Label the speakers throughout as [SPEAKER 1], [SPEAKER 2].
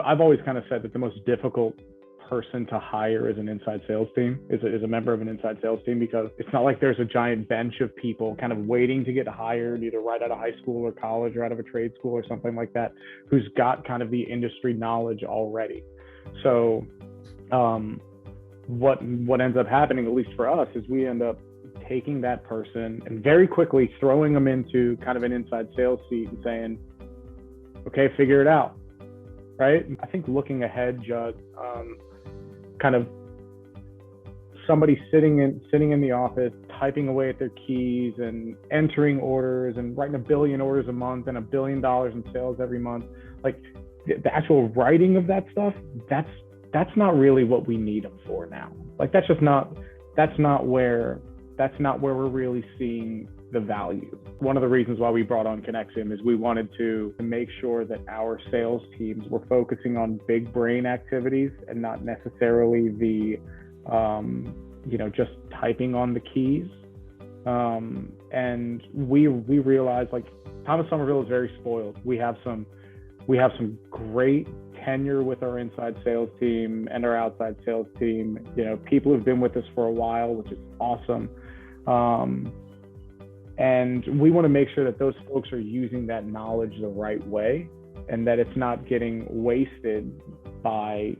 [SPEAKER 1] I've always kind of said that the most difficult person to hire as an inside sales team is a member of an inside sales team, because it's not like there's a giant bench of people kind of waiting to get hired either right out of high school or college or out of a trade school or something like that, who's got kind of the industry knowledge already. So what ends up happening, at least for us, is we end up taking that person and very quickly throwing them into kind of an inside sales seat and saying, okay, figure it out. Right? I think looking ahead, Judd, kind of somebody sitting in the office, typing away at their keys and entering orders and writing 1 billion orders a month and $1 billion in sales every month. Like the actual writing of that stuff, that's not really what we need them for now. Like that's not where we're really seeing the value. One of the reasons why we brought on Conexiom is we wanted to make sure that our sales teams were focusing on big brain activities and not necessarily the, just typing on the keys. And we realized, like, Thomas Somerville is very spoiled. We have some great tenure with our inside sales team and our outside sales team. People who've been with us for a while, which is awesome. And we want to make sure that those folks are using that knowledge the right way and that it's not getting wasted by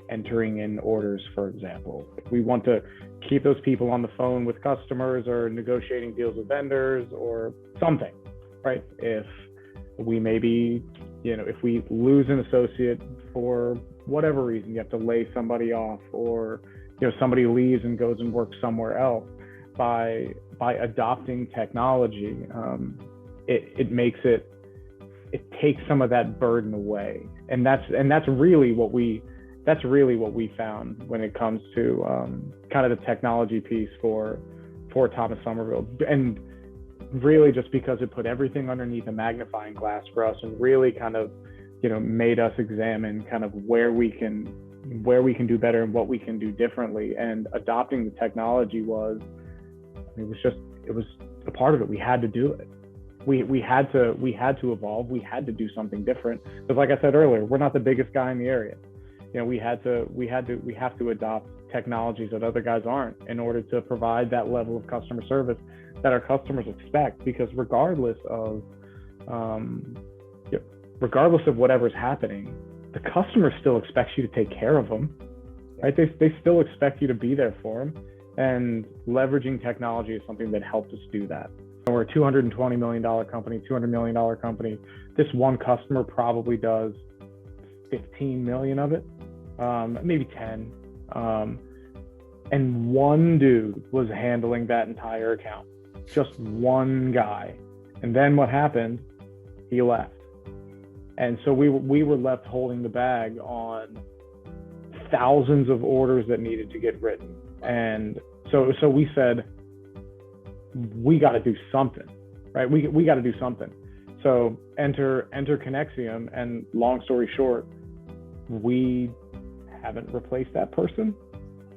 [SPEAKER 1] entering in orders, for example. We want to keep those people on the phone with customers or negotiating deals with vendors or something, right? If we if we lose an associate for whatever reason, you have to lay somebody off, or somebody leaves and goes and works somewhere else, by adopting technology, it takes some of that burden away, and that's really what we found when it comes to kind of the technology piece for Thomas Somerville, and really just because it put everything underneath a magnifying glass for us and really kind of made us examine kind of where we can do better and what we can do differently. And adopting the technology was a part of it. We had to do it. We had to evolve. We had to do something different, because like I said earlier, we're not the biggest guy in the area. We have to adopt technologies that other guys aren't in order to provide that level of customer service that our customers expect, because regardless of whatever's happening, the customer still expects you to take care of them, right? They still expect you to be there for them. And leveraging technology is something that helped us do that. We're a $220 million company, $200 million company. This one customer probably does 15 million of it, maybe 10. And one dude was handling that entire account, just one guy. And then what happened? He left. And so we were left holding the bag on thousands of orders that needed to get written. And so we said, we got to do something, right? We got to do something. So enter Conexiom, and long story short, we haven't replaced that person,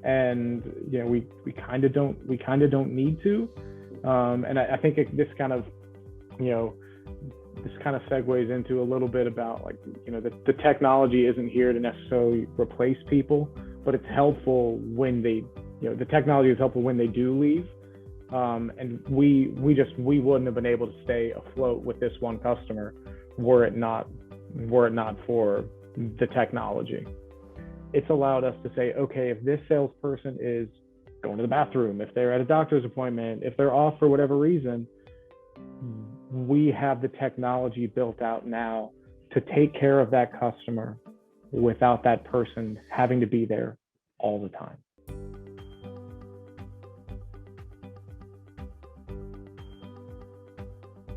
[SPEAKER 1] and we kind of don't need to. And I think this kind of segues into a little bit about, like, the technology isn't here to necessarily replace people, but it's helpful when the technology is helpful when they do leave. And we wouldn't have been able to stay afloat with this one customer were it not for the technology. It's allowed us to say, okay, if this salesperson is going to the bathroom, if they're at a doctor's appointment, if they're off for whatever reason, we have the technology built out now to take care of that customer without that person having to be there all the time.